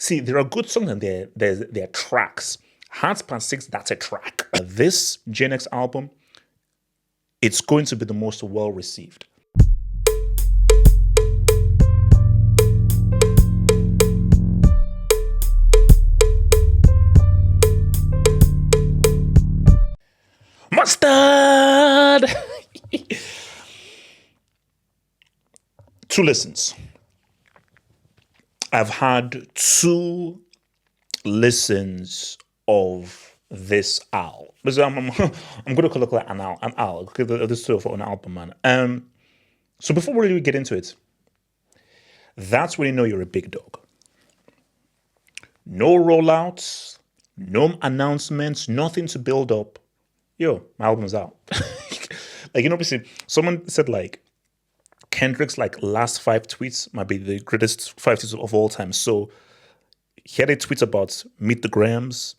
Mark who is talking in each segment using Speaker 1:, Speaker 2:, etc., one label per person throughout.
Speaker 1: See, there are good songs and they're tracks. Hearts Past Six, that's a track. This GNX album, it's going to be the most well received. Mustard! 2 listens. I've had 2 listens of this owl. I'm going to call it an owl, because this is for an album, man. So before we really get into it, that's when you know you're a big dog. No rollouts, no announcements, nothing to build up. Yo, my album's out. Like, obviously, someone said like Kendrick's like last 5 tweets might be the greatest 5 tweets of all time. So he had a tweet about Meet the Grams,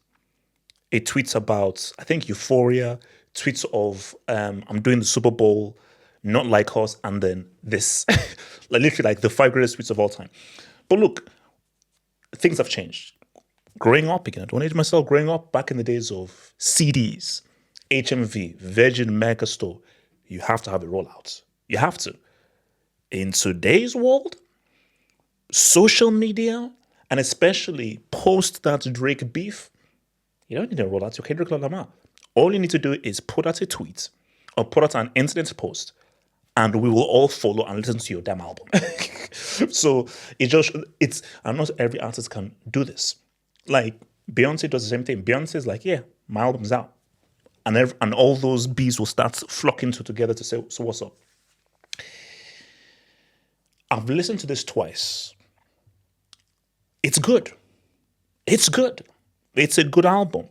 Speaker 1: a tweet about, I think, Euphoria, tweets of I'm doing the Super Bowl, Not Like Us, and then this. Like literally like the 5 greatest tweets of all time. But look, things have changed. Growing up again, I don't age myself, growing up back in the days of CDs, HMV, Virgin Megastore, you have to have a rollout. You have to. In today's world, social media, and especially post that Drake beef, you don't need a rollout to Kendrick or Lamar. All you need to do is put out a tweet or put out an incident post, and we will all follow and listen to your damn album. So and not every artist can do this. Like Beyonce does the same thing. Beyonce's like, yeah, my album's out. And all those bees will start flocking together to say, so what's up? I've listened to this twice. It's good. It's good. It's a good album.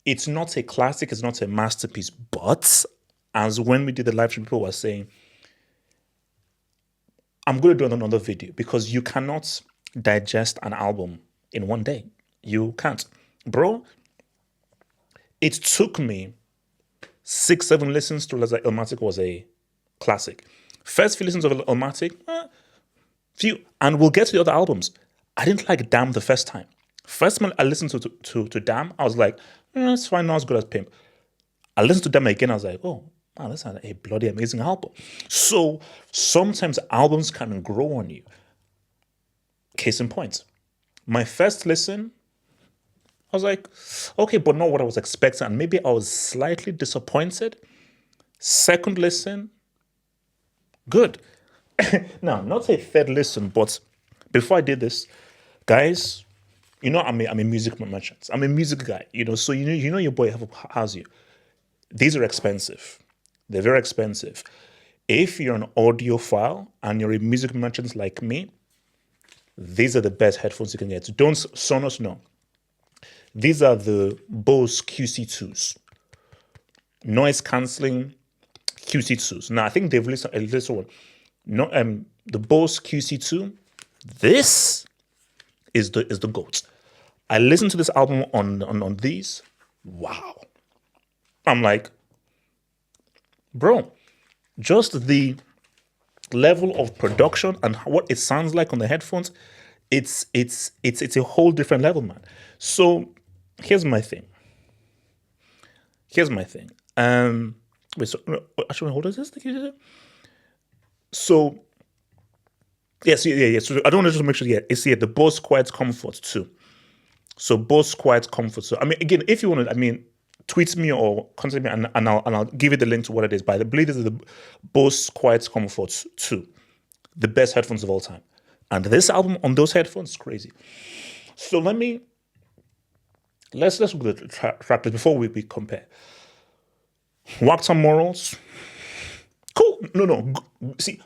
Speaker 1: It's not a classic. It's not a masterpiece. But as when we did the live stream, people were saying, I'm going to do another video because you cannot digest an album in one day. You can't. Bro, it took me 6, 7 listens to realize that Illmatic was a classic. First few listens of Illmatic, few. And we'll get to the other albums. I didn't like Damn the first time. First time I listened to Damn, I was like, it's fine, not as good as Pimp. I listened to Damn again, I was like, oh, wow, this is a bloody amazing album. So sometimes albums can grow on you. Case in point. My first listen, I was like, okay, but not what I was expecting. And maybe I was slightly disappointed. Second listen, good. Now, not a third listen, but before I did this, guys, I'm a music merchant. I'm a music guy, so you know your boy has you. These are expensive. They're very expensive. If you're an audiophile and you're a music merchant like me, these are the best headphones you can get. Don't Sonos, no. These are the Bose QC2s. Noise cancelling QC2s. Now, I think they've released a little one. No, the Bose QC2, this is the GOAT. I listened to this album on these. Wow. I'm like, bro, just the level of production and what it sounds like on the headphones, it's a whole different level, man. So here's my thing. Wait, so actually, hold on, is this? So yes, yeah. So I don't want to just make sure. Yeah, it's the Bose Quiet Comfort 2. So Bose Quiet Comfort 2. I mean, again, if you want to, tweet me or contact me, and I'll give you the link to what it is. But I believe this is the Bose Quiet Comfort 2, the best headphones of all time. And this album on those headphones is crazy. So let's look at the track list before we compare. Wax on Morals. Cool. No. See.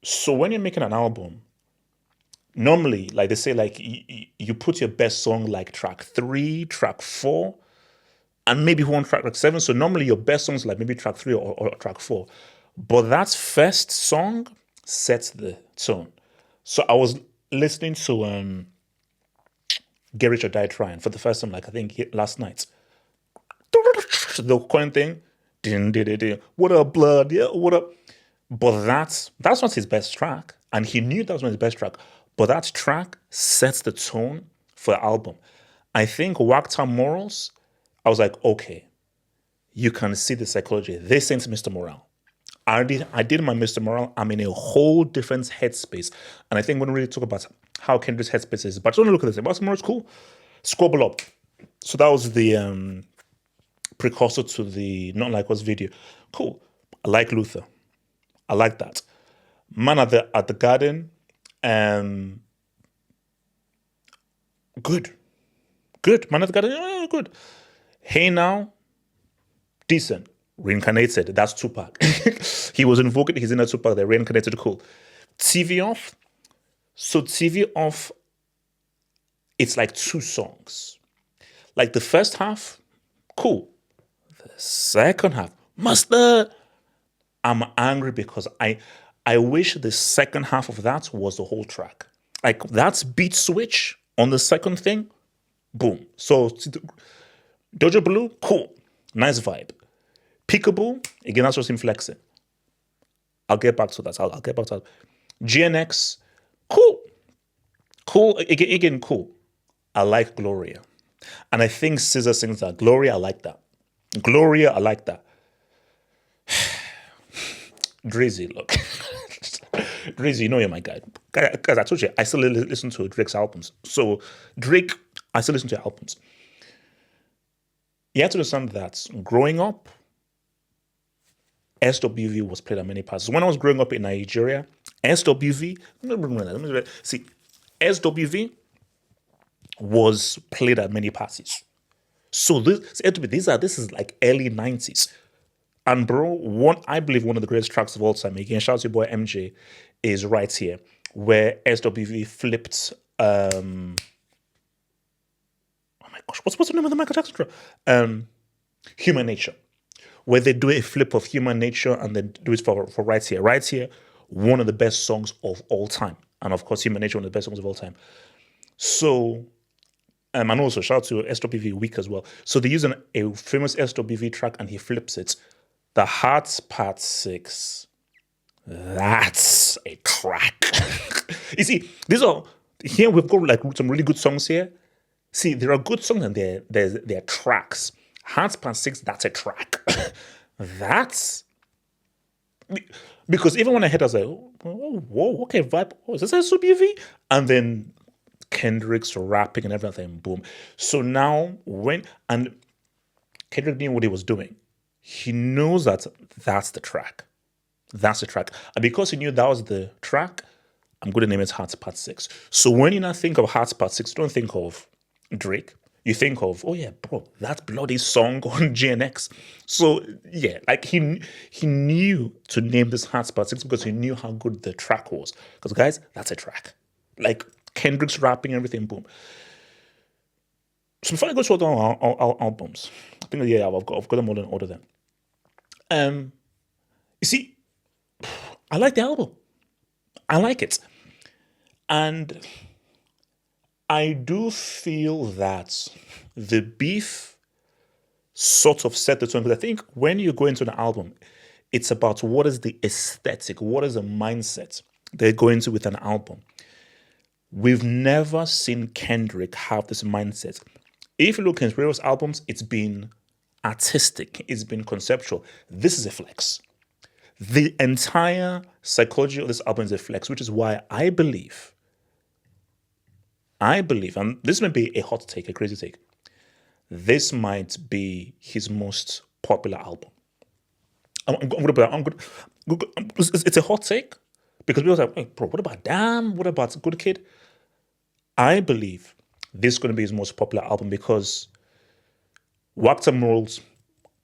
Speaker 1: So when you're making an album, normally, like they say, like you put your best song like track 3, track 4, and maybe one track like 7. So normally your best songs like maybe track 3 or track 4. But that first song sets the tone. So I was listening to Get Rich or Die Trying for the first time, like I think last night. The coin thing, what up, blood? Yeah, what up? But that's not his best track. And he knew that was one of his best track. But that track sets the tone for the album. I think Whacked Out Morals, I was like, okay, you can see the psychology. This ain't Mr. Morale. I did my Mr. Morale. I'm in a whole different headspace. And I think when we really talk about how Kendrick's headspace is, but just want to look at this. Mr. Morale's cool. Squabble Up. So that was the precursor to the Not Like Us video. Cool. I like Luther. I like that. Man at the Garden. Good. Good. Man at the Garden. Good. Hey Now. Decent. Reincarnated. That's Tupac. He was invoking. He's in a Tupac. They reincarnated. Cool. TV Off. So TV Off. It's like 2 songs. Like the first half, cool. The second half, Master. I'm angry because I wish the second half of that was the whole track. Like that's beat switch on the second thing, boom. So Dojo Blue, cool, nice vibe. Peekaboo, again that's just him flexing. I'll get back to that. I'll get back to that. GNX, cool, cool. Again, cool. I like Gloria, and I think SZA sings that. Gloria, I like that. Gloria, I like that. Drizzy, look. Drizzy, you know you're my guy. Guys, I told you, I still listen to Drake's albums. So, Drake, I still listen to albums. You have to understand that growing up, SWV was played at many parties. When I was growing up in Nigeria, SWV, see, SWV was played at many parties. So this is like early 90s. And bro, I believe one of the greatest tracks of all time, again, shout out to your boy MJ, is Right Here, where SWV flipped oh my gosh, what's the name of the Michael Jackson track? Human Nature. Where they do a flip of Human Nature and then do it for Right Here. Right Here, one of the best songs of all time. And of course, Human Nature, one of the best songs of all time. So and also shout out to SWV Week as well. So they use a famous SWV track and he flips it. The Hearts Part 6. That's a track. You see, here we've got like some really good songs here. See, there are good songs and they're tracks. Hearts Part 6, that's a track. That's because even when I heard, I was like, oh, whoa, okay, vibe. Oh, is this SWV? And then Kendrick's rapping and everything, boom. So now and Kendrick knew what he was doing. He knows that that's the track. That's the track. And because he knew that was the track, I'm going to name it Hearts Part 6. So when you now think of Hearts Part 6, don't think of Drake. You think of, oh yeah, bro, that bloody song on GNX. So yeah, like he knew to name this Hearts Part 6 because he knew how good the track was. Because guys, that's a track. Like Kendrick's rapping, everything, boom. So before I go to our albums, I think I've got them all in order then. You see, I like the album. I like it. And I do feel that the beef sort of set the tone. Because I think when you go into an album, it's about what is the aesthetic, what is the mindset they go into with an album. We've never seen Kendrick have this mindset. If you look at his previous albums, it's been artistic, it's been conceptual. This is a flex. The entire psychology of this album is a flex, which is why I believe, and this may be a hot take, a crazy take, this might be his most popular album. It's a hot take because people are like, wait, bro, what about Damn? What about Good Kid? I believe this is going to be his most popular album because Whacked Out Morals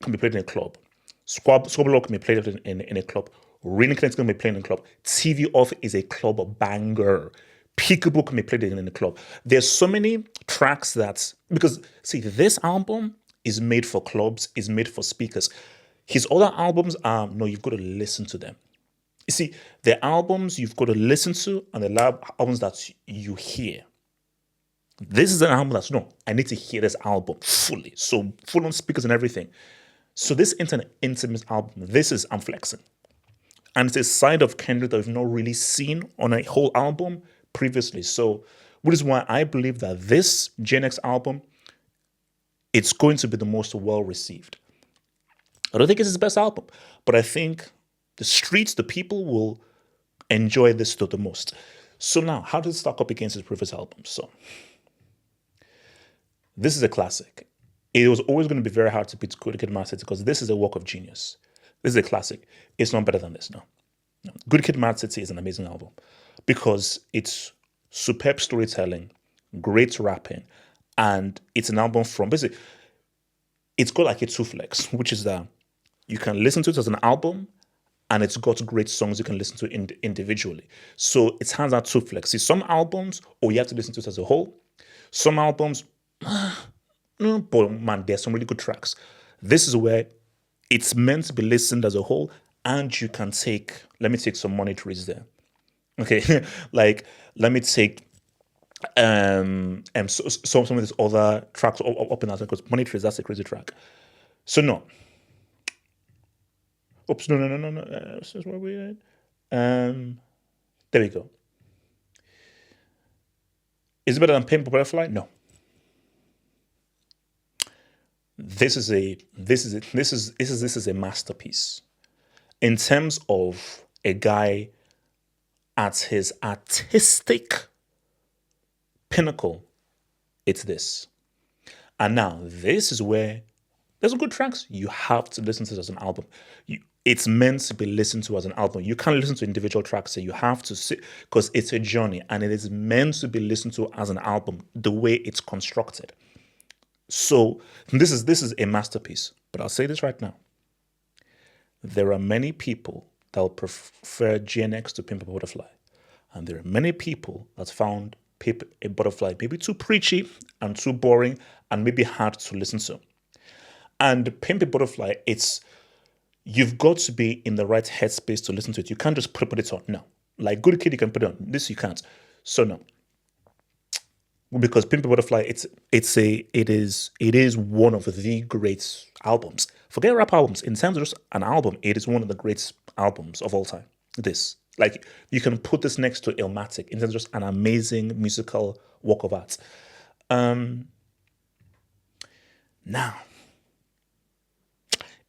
Speaker 1: can be played in a club. Squabble can be played in a club. Reincarnate is going to be played in a club. TV Off is a club banger. Peekaboo can be played in a club. There's so many tracks because see, this album is made for clubs, is made for speakers. His other albums are, no, you've got to listen to them. You see, the albums you've got to listen to and the albums that you hear. This is an album that's, no, I need to hear this album fully. So full on speakers and everything. So this isn't an intimate album. I'm flexing. And it's a side of Kendrick that we've not really seen on a whole album previously. So, which is why I believe that this GNX album, it's going to be the most well received. I don't think it's his best album, but I think the streets, the people will enjoy this to the most. So now, how does it stack up against his previous albums? So, this is a classic. It was always going to be very hard to beat Good Kid, Mad City because this is a work of genius. This is a classic. It's not better than this, no. Good Kid, Mad City is an amazing album because it's superb storytelling, great rapping, and it's an album from basically, it's got like a two flex, which is that you can listen to it as an album and it's got great songs you can listen to individually. So it has that two flex. See, some albums, you have to listen to it as a whole. Some albums, but man, there's some really good tracks. This is where it's meant to be listened as a whole, and you can let me take some money trees there. Okay, like let me take some of these other tracks up in that because money trees, that's a crazy track. So no. Oops, no. This is where we at. There we go. Is it better than Pimp a Butterfly? No. This is a masterpiece in terms of a guy at his artistic pinnacle. It's this, and now this is where there's some good tracks. You have to listen to it as an album. It's meant to be listened to as an album. You can't listen to individual tracks. So you have to sit because it's a journey, and it is meant to be listened to as an album. The way it's constructed. So this is a masterpiece. But I'll say this right now. There are many people that will prefer GNX to Pimp a Butterfly. And there are many people that found Pimp a Butterfly maybe too preachy and too boring and maybe hard to listen to. And Pimp a Butterfly, you've got to be in the right headspace to listen to it. You can't just put it on. No. Like Good Kid, you can put it on. This you can't. So no. Because Pimp a Butterfly, it is one of the great albums. Forget rap albums. In terms of just an album, it is one of the great albums of all time. This. Like, you can put this next to Illmatic in terms of just an amazing musical work of art. Now,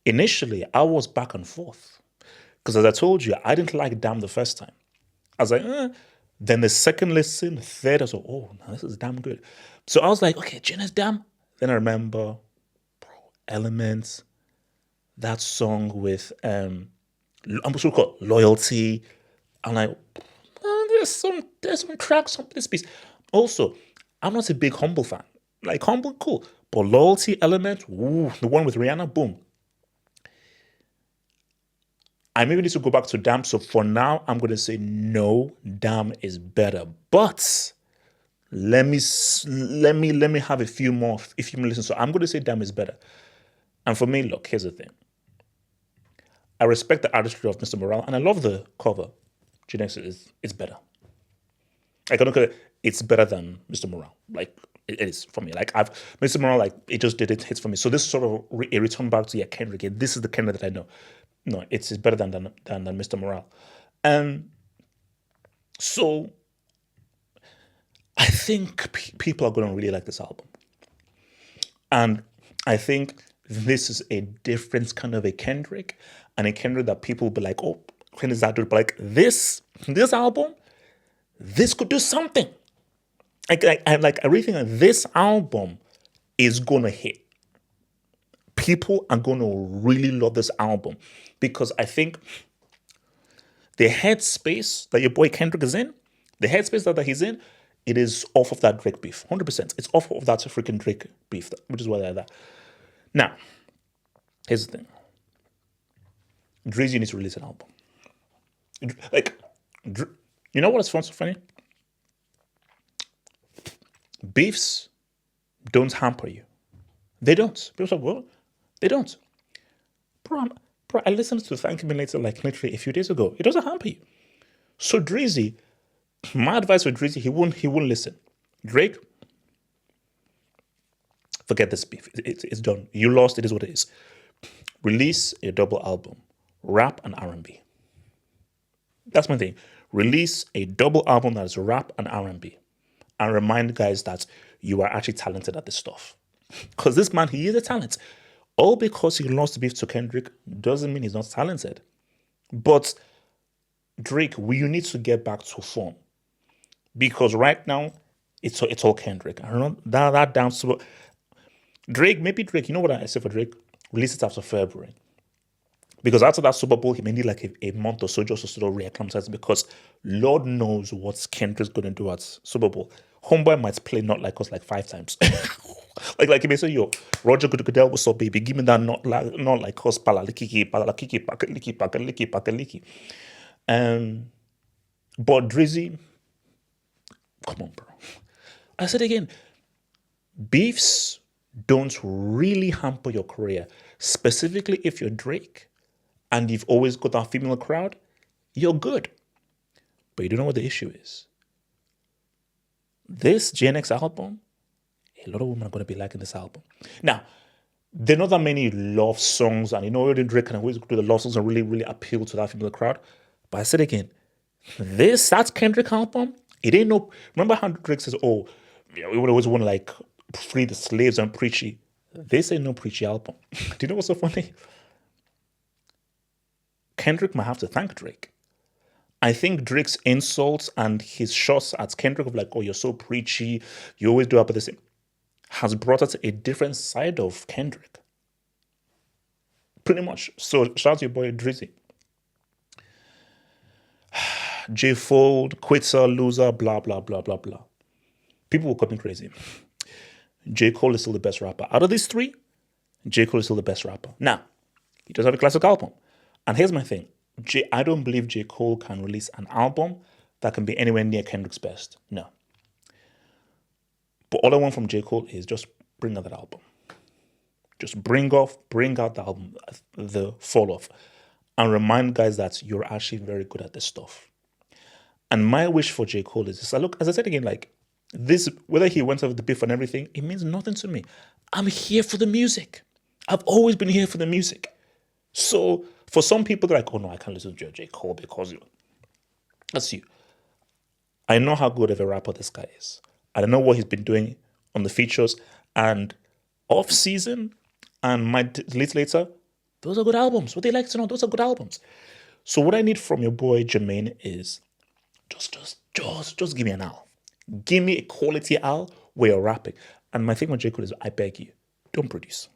Speaker 1: initially, I was back and forth. Because as I told you, I didn't like Damn the first time. I was like, Then the second listen, the third, I was like, oh, no, this is damn good. So I was like, okay, Jenna's damn. Then I remember, Elements, that song with, I'm supposed to call it Loyalty. I'm like, there's some tracks on this piece. Also, I'm not a big Humble fan. Like, Humble, cool. But Loyalty, Element, the one with Rihanna, boom. I maybe need to go back to Damn. So for now, I'm going to say no, Damn is better. But let me have a few more listens. So I'm going to say Damn is better. And for me, look, here's the thing. I respect the artistry of Mr. Morale, and I love the cover. GNX is better. I can look at it, it's better than Mr. Morale. Like, it is for me. Like, Mr. Morale, like, it just didn't hit for me. So this is sort of a return back to Kendrick. This is the Kendrick that I know. No, it's better than Mr. Morale. So I think people are going to really like this album. And I think this is a different kind of a Kendrick, and a Kendrick that people will be like, oh, when is that dude? But like this album, this could do something. I really think that this album is gonna hit. People are gonna really love this album because I think the headspace that your boy Kendrick is in, the headspace that he's in, it is off of that Drake beef, 100%. It's off of that freaking Drake beef, which is why I like that. Now, here's the thing. Drizzy needs to release an album. Like, you know what is so funny? Beefs don't hamper you. They don't. People say, well, they don't. Bro, I listened to Thank Me Later like literally a few days ago. It doesn't hamper you. So Drizzy, my advice for Drizzy, he won't listen. Drake, forget this beef. It's done. You lost. It is what it is. Release a double album. Rap and R&B. That's my thing. Release a double album that is rap and R&B, and remind guys that you are actually talented at this stuff. Because this man, he is a talent. All because he lost beef to Kendrick doesn't mean he's not talented. But Drake, we need to get back to form, because right now it's all Kendrick. I don't know that down to Drake. Maybe Drake. You know what I say for Drake? Release it after February, because after that Super Bowl, he may need like a month or so just to sort of reacclimatize, because Lord knows what Kendrick's going to do at Super Bowl. Homeboy might play Not Like Us like 5 times. like he may say, yo, Roger Goodell, what's up, baby? Give me that Not Like Us, palalikiki, palalikiki, pakaliki, pakaliki, pakaliki. But Drizzy, come on, bro. I said again, beefs don't really hamper your career, specifically if you're Drake and you've always got that female crowd, you're good. But you don't know what the issue is. This GNX album, a lot of women are going to be liking this album. Now, there are not that many love songs, and Drake can always do the love songs and really, really appeal to that female crowd. But I said again, that's Kendrick album. It ain't no. Remember how Drake says, "Oh, we would always want to like free the slaves and preachy." This ain't no preachy album. Do you know what's so funny? Kendrick might have to thank Drake. I think Drake's insults and his shots at Kendrick of like, "Oh, you're so preachy. You always do up the same," has brought us a different side of Kendrick. Pretty much. So shout out to your boy Drizzy. J Fold, quitter, loser, blah, blah, blah, blah, blah. People will call me crazy. J. Cole is still the best rapper. Out of these 3, J. Cole is still the best rapper. Now, he does have a classic album. And here's my thing. I don't believe J. Cole can release an album that can be anywhere near Kendrick's best. No. But all I want from J. Cole is just bring out that album. Just bring out the album, the fall off, and remind guys that you're actually very good at this stuff. And my wish for J. Cole is this. Look, as I said again, like this, whether he went over the beef and everything, it means nothing to me. I'm here for the music. I've always been here for the music. So for some people, they're like, oh no, I can't listen to J. Cole because that's you. I know how good of a rapper this guy is. I don't know what he's been doing on the features and off season and my later. Those are good albums. What they like to know, those are good albums. So what I need from your boy Jermaine is just give me an al. Give me a quality al where you're rapping. And my thing with J. Cole is, I beg you, don't produce.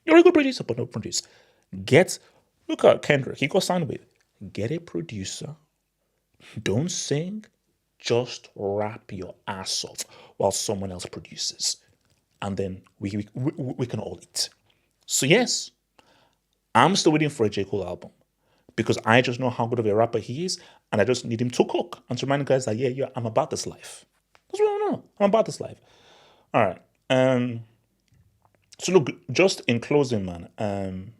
Speaker 1: You're a good producer, but don't produce. Look at Kendrick. He got signed with. Get a producer. Don't sing. Just rap your ass off while someone else produces. And then we can all eat. So yes, I'm still waiting for a J. Cole album, because I just know how good of a rapper he is, and I just need him to cook and to remind guys that, yeah, I'm about this life. That's what I know. I'm about this life. All right. So look, just in closing, man,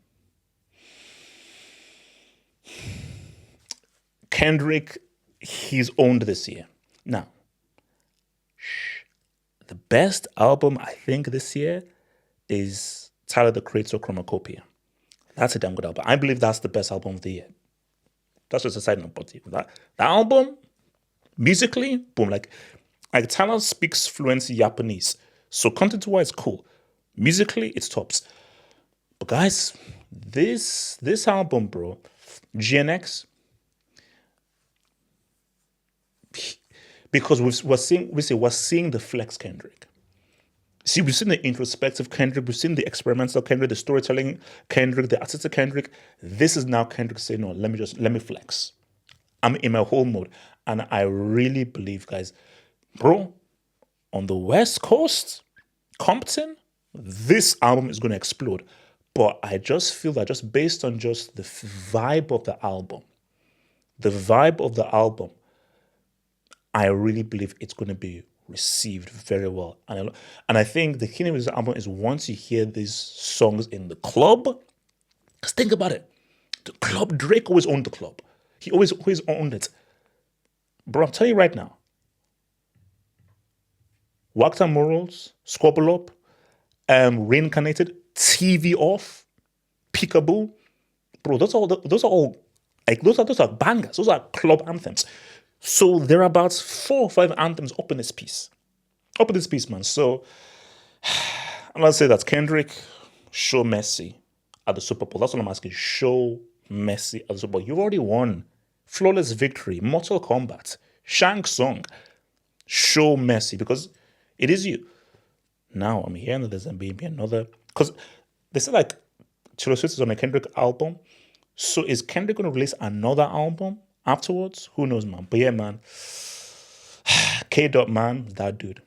Speaker 1: Kendrick, he's owned this year. Now, the best album I think this year is Tyler, the Creator, Chromacopia. That's a damn good album. I believe that's the best album of the year. That's just a side note, but that album, musically, boom, like Tyler speaks fluent Japanese. So content-wise, cool. Musically, it's tops. But guys, this album, bro, GNX, because we're seeing the flex Kendrick. See, we've seen the introspective Kendrick, we've seen the experimental Kendrick, the storytelling Kendrick, the artistic Kendrick. This is now Kendrick saying, no, let me flex. I'm in my whole mode. And I really believe, guys, bro, on the West Coast, Compton, this album is going to explode. But I just feel that just based on just the vibe of the album, I really believe it's going to be received very well. And I think the key with this album is once you hear these songs in the club, because think about it. The club, Drake always owned the club. He always owned it. Bro, I'll tell you right now. Whacked Morals, Squabble Up, Reincarnated, TV Off, Peekaboo. Bro, those are all Like those are bangers. Those are club anthems. So there are about 4 or 5 anthems up in this piece. Up in this piece, man. So I'm gonna say that Kendrick, show mercy at the Super Bowl. That's what I'm asking. Show mercy at the Super Bowl. You've already won. Flawless victory, Mortal Kombat, Shang Tsung. Show mercy because it is you. Now I'm hearing that there's going to be another, because they said like Taylor Swift is on a Kendrick album. So is Kendrick going to release another album afterwards? Who knows, man? But yeah, man. K. Dot, man, that dude.